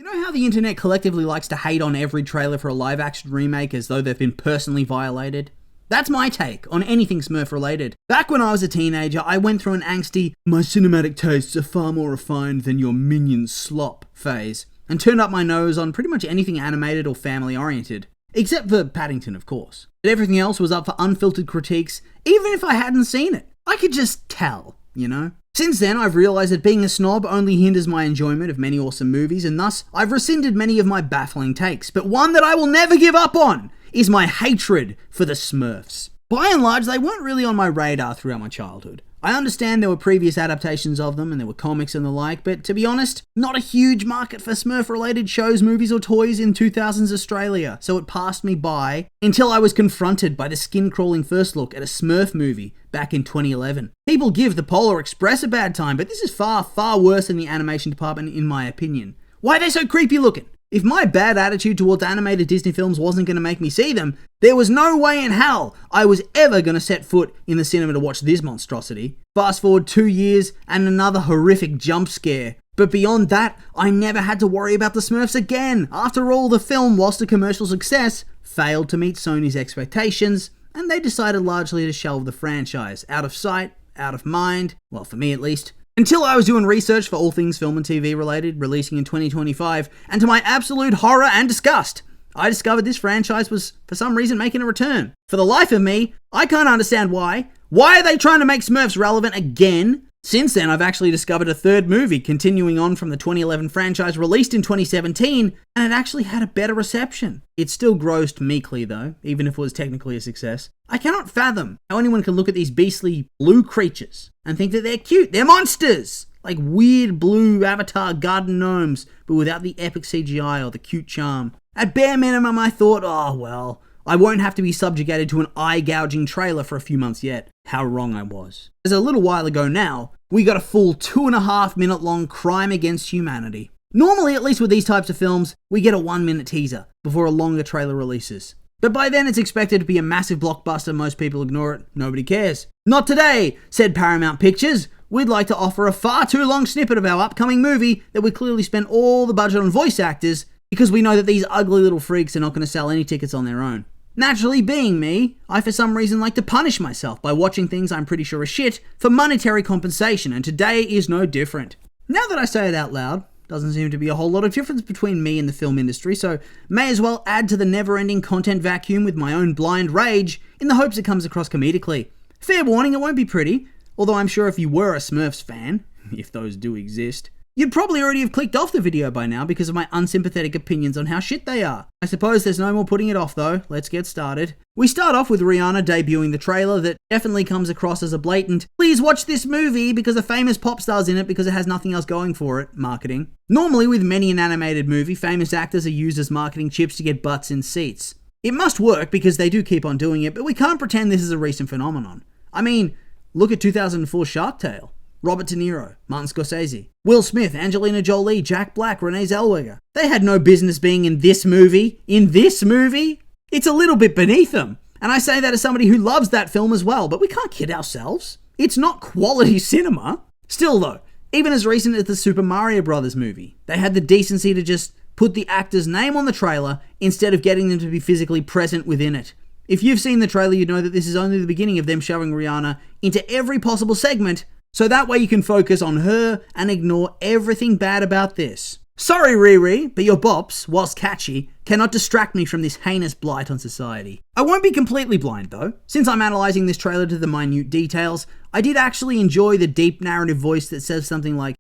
know how the internet collectively likes to hate on every trailer for a live-action remake as though they've been personally violated? That's my take on anything Smurf related. Back when I was a teenager, I went through an angsty, my cinematic tastes are far more refined than your minion slop phase, and turned up my nose on pretty much anything animated or family-oriented. Except for Paddington, of course. But everything else was up for unfiltered critiques, even if I hadn't seen it. I could just tell, you know? Since then, I've realised that being a snob only hinders my enjoyment of many awesome movies, and thus, I've rescinded many of my baffling takes. But one that I will never give up on is my hatred for the Smurfs. By and large, they weren't really on my radar throughout my childhood. I understand there were previous adaptations of them, and there were comics and the like, but to be honest, not a huge market for Smurf-related shows, movies, or toys in 2000s Australia, so it passed me by until I was confronted by the skin-crawling first look at a Smurf movie back in 2011. People give the Polar Express a bad time, but this is far, far worse than the animation department in my opinion. Why are they so creepy looking? If my bad attitude towards animated Disney films wasn't going to make me see them, there was no way in hell I was ever going to set foot in the cinema to watch this monstrosity. Fast forward 2 years and another horrific jump scare. But beyond that, I never had to worry about the Smurfs again. After all, the film, whilst a commercial success, failed to meet Sony's expectations, and they decided largely to shelve the franchise. Out of sight, out of mind, well, for me at least. Until I was doing research for all things film and TV related, releasing in 2025, and to my absolute horror and disgust, I discovered this franchise was, for some reason, making a return. For the life of me, I can't understand why. Why are they trying to make Smurfs relevant again? Since then, I've actually discovered a third movie, continuing on from the 2011 franchise released in 2017, and it actually had a better reception. It still grossed meekly though, even if it was technically a success. I cannot fathom how anyone can look at these beastly blue creatures and think that they're cute. They're monsters! Like weird blue Avatar garden gnomes, but without the epic CGI or the cute charm. At bare minimum, I thought, oh well, I won't have to be subjugated to an eye-gouging trailer for a few months yet. How wrong I was. As a little while ago now, we got a full 2.5 minute long crime against humanity. Normally, at least with these types of films, we get a 1 minute teaser before a longer trailer releases. But by then it's expected to be a massive blockbuster, most people ignore it, nobody cares. Not today, said Paramount Pictures. We'd like to offer a far too long snippet of our upcoming movie that we clearly spent all the budget on voice actors because we know that these ugly little freaks are not going to sell any tickets on their own. Naturally, being me, I for some reason like to punish myself by watching things I'm pretty sure are shit for monetary compensation, and today is no different. Now that I say it out loud, doesn't seem to be a whole lot of difference between me and the film industry, so may as well add to the never-ending content vacuum with my own blind rage in the hopes it comes across comedically. Fair warning, it won't be pretty, although I'm sure if you were a Smurfs fan, if those do exist, you'd probably already have clicked off the video by now because of my unsympathetic opinions on how shit they are. I suppose there's no more putting it off though. Let's get started. We start off with Rihanna debuting the trailer that definitely comes across as a blatant, please watch this movie because a famous pop star's in it because it has nothing else going for it, marketing. Normally with many an animated movie, famous actors are used as marketing chips to get butts in seats. It must work because they do keep on doing it, but we can't pretend this is a recent phenomenon. I mean, look at 2004 Shark Tale. Robert De Niro, Martin Scorsese, Will Smith, Angelina Jolie, Jack Black, Renee Zellweger. They had no business being in this movie. In this movie? It's a little bit beneath them. And I say that as somebody who loves that film as well, but we can't kid ourselves. It's not quality cinema. Still though, even as recent as the Super Mario Brothers movie, they had the decency to just put the actor's name on the trailer instead of getting them to be physically present within it. If you've seen the trailer, you know that this is only the beginning of them shoving Rihanna into every possible segment, so that way you can focus on her and ignore everything bad about this. Sorry Riri, but your bops, whilst catchy, cannot distract me from this heinous blight on society. I won't be completely blind though. Since I'm analysing this trailer to the minute details, I did actually enjoy the deep narrative voice that says something like,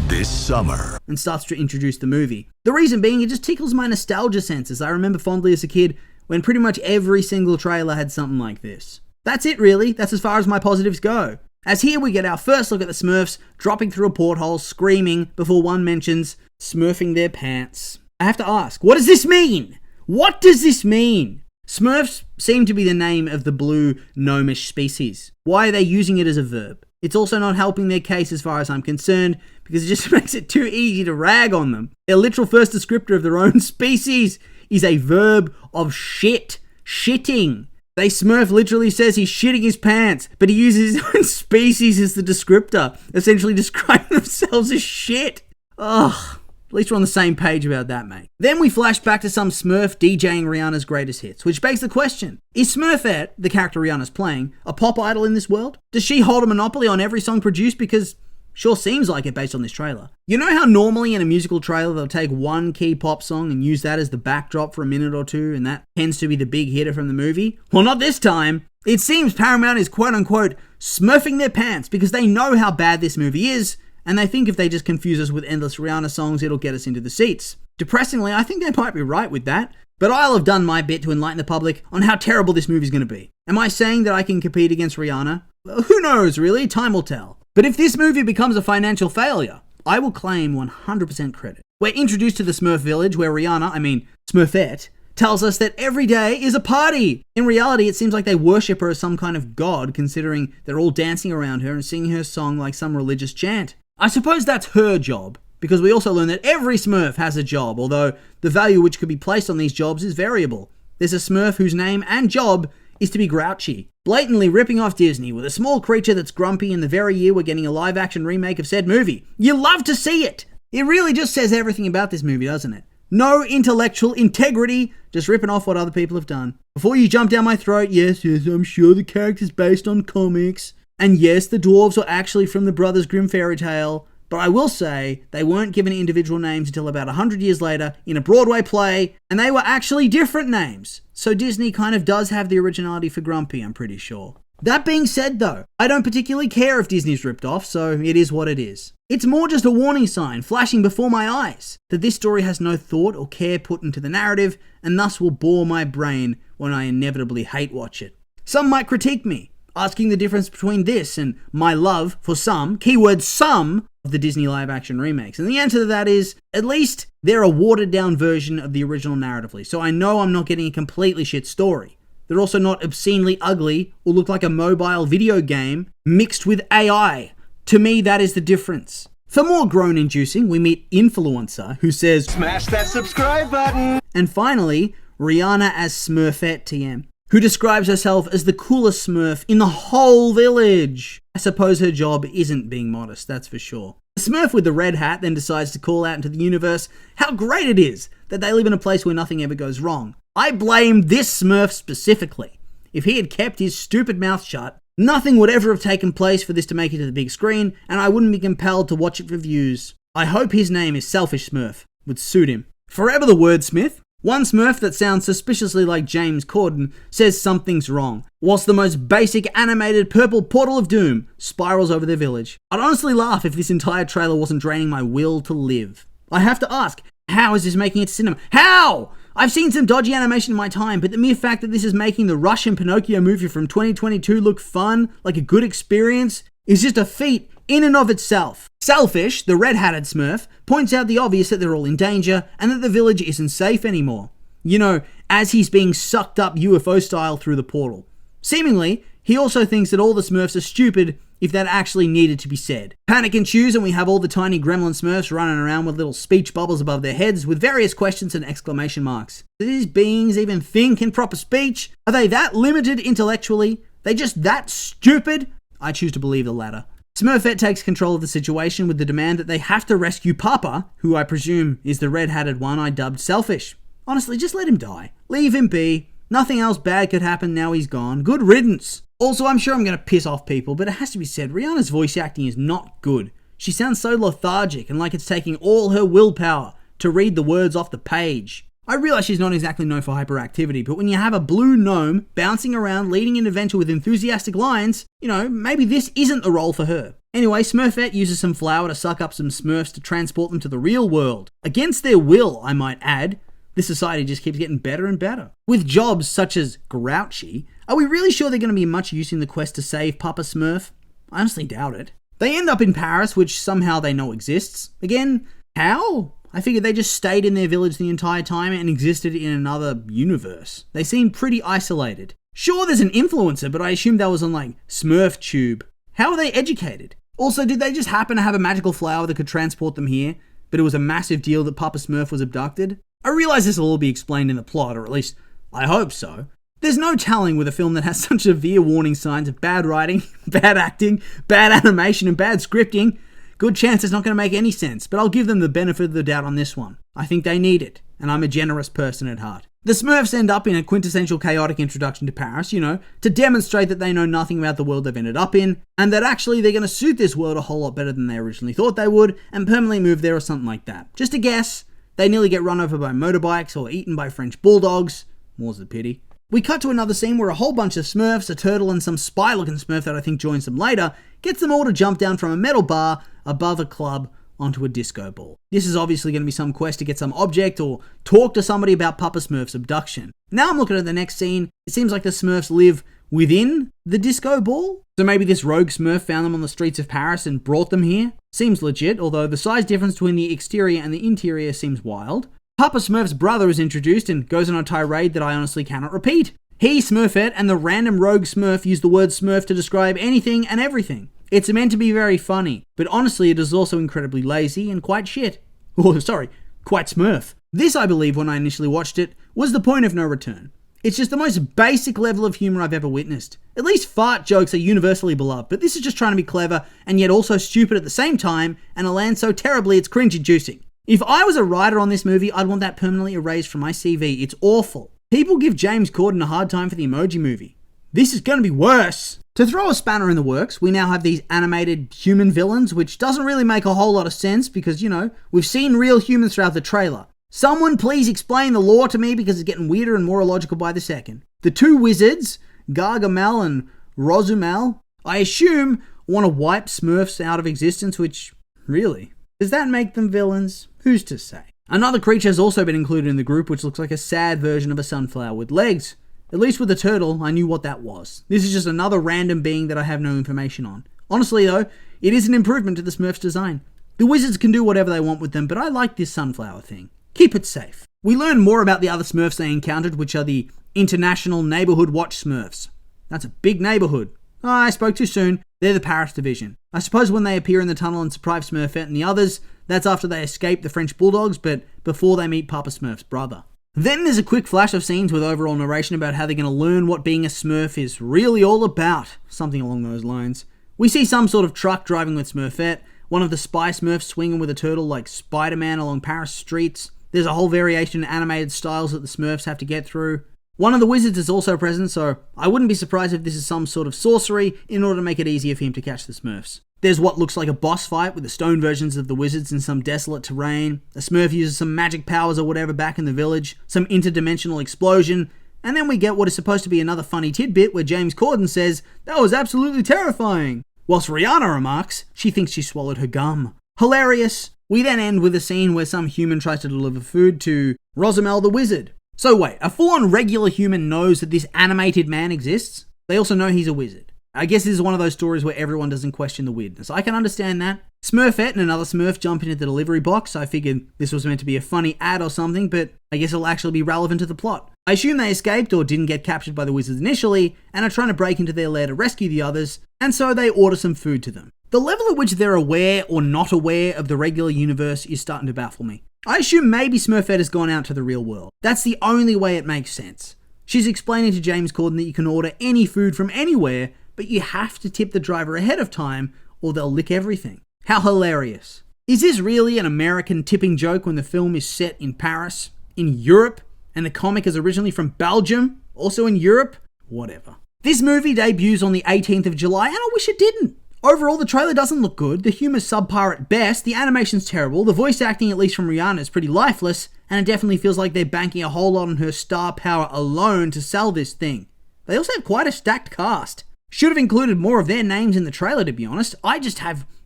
"This summer," and starts to introduce the movie. The reason being, it just tickles my nostalgia senses. I remember fondly as a kid when pretty much every single trailer had something like this. That's it really, that's as far as my positives go. As here we get our first look at the Smurfs dropping through a porthole, screaming, before one mentions smurfing their pants. I have to ask, what does this mean? What does this mean? Smurfs seem to be the name of the blue gnomish species. Why are they using it as a verb? It's also not helping their case as far as I'm concerned, because it just makes it too easy to rag on them. Their literal first descriptor of their own species is a verb of shit. Shitting. They Smurf literally says he's shitting his pants, but he uses his own species as the descriptor, essentially describing themselves as shit. Ugh. At least we're on the same page about that, mate. Then we flash back to some Smurf DJing Rihanna's greatest hits, which begs the question, is Smurfette, the character Rihanna's playing, a pop idol in this world? Does she hold a monopoly on every song produced? Because sure seems like it based on this trailer. You know how normally in a musical trailer they'll take one key pop song and use that as the backdrop for a minute or two, and that tends to be the big hitter from the movie? Well, not this time. It seems Paramount is quote-unquote smurfing their pants because they know how bad this movie is, and they think if they just confuse us with endless Rihanna songs, it'll get us into the seats. Depressingly, I think they might be right with that, but I'll have done my bit to enlighten the public on how terrible this movie's going to be. Am I saying that I can compete against Rihanna? Well, who knows, really? Time will tell. But if this movie becomes a financial failure, I will claim 100% credit. We're introduced to the Smurf village where Rihanna, Smurfette, tells us that every day is a party. In reality, it seems like they worship her as some kind of god, considering they're all dancing around her and singing her song like some religious chant. I suppose that's her job, because we also learn that every Smurf has a job, although the value which could be placed on these jobs is variable. There's a Smurf whose name and job is to be grouchy, blatantly ripping off Disney with a small creature that's grumpy in the very year we're getting a live-action remake of said movie. You love to see it! It really just says everything about this movie, doesn't it? No intellectual integrity, just ripping off what other people have done. Before you jump down my throat, yes, I'm sure the character's based on comics. And yes, the dwarves are actually from the Brothers Grimm fairy tale. But I will say, they weren't given individual names until about 100 years later in a Broadway play, and they were actually different names. So Disney kind of does have the originality for Grumpy, I'm pretty sure. That being said though, I don't particularly care if Disney's ripped off, so it is what it is. It's more just a warning sign flashing before my eyes that this story has no thought or care put into the narrative, and thus will bore my brain when I inevitably hate watch it. Some might critique me, asking the difference between this and my love for some, keyword some, of the Disney live-action remakes. And the answer to that is, at least they're a watered-down version of the original narratively, so I know I'm not getting a completely shit story. They're also not obscenely ugly or look like a mobile video game mixed with AI. To me, that is the difference. For more groan-inducing, we meet Influencer, who says, "Smash that subscribe button!" And finally, Rihanna as Smurfette TM, who describes herself as the coolest Smurf in the whole village. I suppose her job isn't being modest, that's for sure. The Smurf with the red hat then decides to call out into the universe how great it is that they live in a place where nothing ever goes wrong. I blame this Smurf specifically. If he had kept his stupid mouth shut, nothing would ever have taken place for this to make it to the big screen, and I wouldn't be compelled to watch it for views. I hope his name is Selfish Smurf. Would suit him. Forever the wordsmith. One Smurf that sounds suspiciously like James Corden says something's wrong, whilst the most basic animated purple portal of doom spirals over their village. I'd honestly laugh if this entire trailer wasn't draining my will to live. I have to ask, how is this making it to cinema? How? I've seen some dodgy animation in my time, but the mere fact that this is making the Russian Pinocchio movie from 2022 look fun, like a good experience, is just a feat in and of itself. Selfish, the red-hatted Smurf, points out the obvious that they're all in danger and that the village isn't safe anymore. You know, as he's being sucked up UFO style through the portal. Seemingly, he also thinks that all the Smurfs are stupid if that actually needed to be said. Panic ensues and we have all the tiny gremlin Smurfs running around with little speech bubbles above their heads with various questions and exclamation marks. Do these beings even think in proper speech? Are they that limited intellectually? They just that stupid? I choose to believe the latter. Smurfette takes control of the situation with the demand that they have to rescue Papa, who I presume is the red-hatted one I dubbed Selfish. Honestly, just let him die. Leave him be. Nothing else bad could happen now he's gone. Good riddance. Also, I'm sure I'm going to piss off people, but it has to be said, Rihanna's voice acting is not good. She sounds so lethargic and like it's taking all her willpower to read the words off the page. I realise she's not exactly known for hyperactivity, but when you have a blue gnome bouncing around leading an adventure with enthusiastic lines, you know, maybe this isn't the role for her. Anyway, Smurfette uses some flour to suck up some Smurfs to transport them to the real world. Against their will, I might add. This society just keeps getting better and better. With jobs such as grouchy, are we really sure they're going to be much use in the quest to save Papa Smurf? I honestly doubt it. They end up in Paris, which somehow they know exists. Again, how? I figured they just stayed in their village the entire time and existed in another universe. They seem pretty isolated. Sure, there's an influencer, but I assumed that was on like Smurf Tube. How are they educated? Also, did they just happen to have a magical flower that could transport them here, but it was a massive deal that Papa Smurf was abducted? I realise this will all be explained in the plot, or at least I hope so. There's no telling with a film that has such severe warning signs of bad writing, bad acting, bad animation, and bad scripting. good chance it's not going to make any sense, but I'll give them the benefit of the doubt on this one. I think they need it, and I'm a generous person at heart. The Smurfs end up in a quintessential chaotic introduction to Paris, to demonstrate that they know nothing about the world they've ended up in, and that actually they're going to suit this world a whole lot better than they originally thought they would, and permanently move there or something like that. Just a guess, they nearly get run over by motorbikes or eaten by French bulldogs. More's the pity. We cut to another scene where a whole bunch of Smurfs, a turtle and some spy-looking Smurf that I think joins them later, gets them all to jump down from a metal bar above a club onto a disco ball. This is obviously going to be some quest to get some object or talk to somebody about Papa Smurf's abduction. Now I'm looking at the next scene. It seems like the Smurfs live within the disco ball. So maybe this rogue Smurf found them on the streets of Paris and brought them here. Seems legit, although the size difference between the exterior and the interior seems wild. Papa Smurf's brother is introduced and goes on a tirade that I honestly cannot repeat. He, Smurfette, and the random rogue Smurf use the word Smurf to describe anything and everything. It's meant to be very funny, but honestly it is also incredibly lazy and quite shit. Oh, sorry, quite Smurf. This, I believe, when I initially watched it, was the point of no return. It's just the most basic level of humour I've ever witnessed. At least fart jokes are universally beloved, but this is just trying to be clever and yet also stupid at the same time, and it lands so terribly it's cringe-inducing. If I was a writer on this movie, I'd want that permanently erased from my CV. It's awful. People give James Corden a hard time for the Emoji Movie. This is going to be worse. To throw a spanner in the works, we now have these animated human villains, which doesn't really make a whole lot of sense because, we've seen real humans throughout the trailer. Someone please explain the lore to me because it's getting weirder and more illogical by the second. The two wizards, Gargamel and Rozumel, I assume want to wipe Smurfs out of existence, which, really, does that make them villains? Who's to say? Another creature has also been included in the group, which looks like a sad version of a sunflower with legs. At least with the turtle, I knew what that was. This is just another random being that I have no information on. Honestly though, it is an improvement to the Smurfs design. The wizards can do whatever they want with them, but I like this sunflower thing. Keep it safe. We learn more about the other Smurfs they encountered, which are the International Neighborhood Watch Smurfs. That's a big neighborhood. Oh, I spoke too soon. They're the Paris division. I suppose when they appear in the tunnel and surprise Smurfette and the others, that's after they escape the French bulldogs, but before they meet Papa Smurf's brother. Then there's a quick flash of scenes with overall narration about how they're going to learn what being a Smurf is really all about. Something along those lines. We see some sort of truck driving with Smurfette, one of the spy Smurfs swinging with a turtle like Spider-Man along Paris streets. There's a whole variation in animated styles that the Smurfs have to get through. One of the wizards is also present, so I wouldn't be surprised if this is some sort of sorcery in order to make it easier for him to catch the Smurfs. There's what looks like a boss fight with the stone versions of the wizards in some desolate terrain. A Smurf uses some magic powers or whatever back in the village, some interdimensional explosion, and then we get what is supposed to be another funny tidbit where James Corden says, "That was absolutely terrifying." Whilst Rihanna remarks, she thinks she swallowed her gum. Hilarious. We then end with a scene where some human tries to deliver food to Rozumel the wizard. So wait, a full-on regular human knows that this animated man exists? They also know he's a wizard. I guess this is one of those stories where everyone doesn't question the weirdness. I can understand that. Smurfette and another Smurf jump into the delivery box. I figured this was meant to be a funny ad or something, but I guess it'll actually be relevant to the plot. I assume they escaped or didn't get captured by the wizards initially, and are trying to break into their lair to rescue the others, and so they order some food to them. The level at which they're aware or not aware of the regular universe is starting to baffle me. I assume maybe Smurfette has gone out to the real world. That's the only way it makes sense. She's explaining to James Corden that you can order any food from anywhere, but you have to tip the driver ahead of time or they'll lick everything. How hilarious. Is this really an American tipping joke when the film is set in Paris, in Europe, and the comic is originally from Belgium, also in Europe? Whatever. This movie debuts on the 18th of July, and I wish it didn't. Overall, the trailer doesn't look good, the humor's subpar at best, the animation's terrible, the voice acting, at least from Rihanna, is pretty lifeless, and it definitely feels like they're banking a whole lot on her star power alone to sell this thing. They also have quite a stacked cast. Should have included more of their names in the trailer, to be honest. I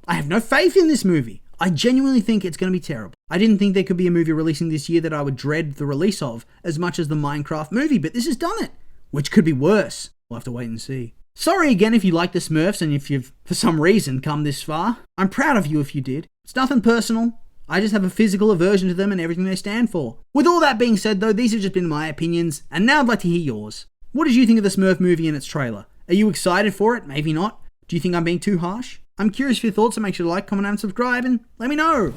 have no faith in this movie. I genuinely think it's going to be terrible. I didn't think there could be a movie releasing this year that I would dread the release of as much as the Minecraft movie, but this has done it. Which could be worse. We'll have to wait and see. Sorry again if you like the Smurfs and if you've, for some reason, come this far. I'm proud of you if you did. It's nothing personal. I just have a physical aversion to them and everything they stand for. With all that being said though, these have just been my opinions, and now I'd like to hear yours. What did you think of the Smurf movie and its trailer? Are you excited for it? Maybe not. Do you think I'm being too harsh? I'm curious for your thoughts, so make sure to like, comment, and subscribe, and let me know.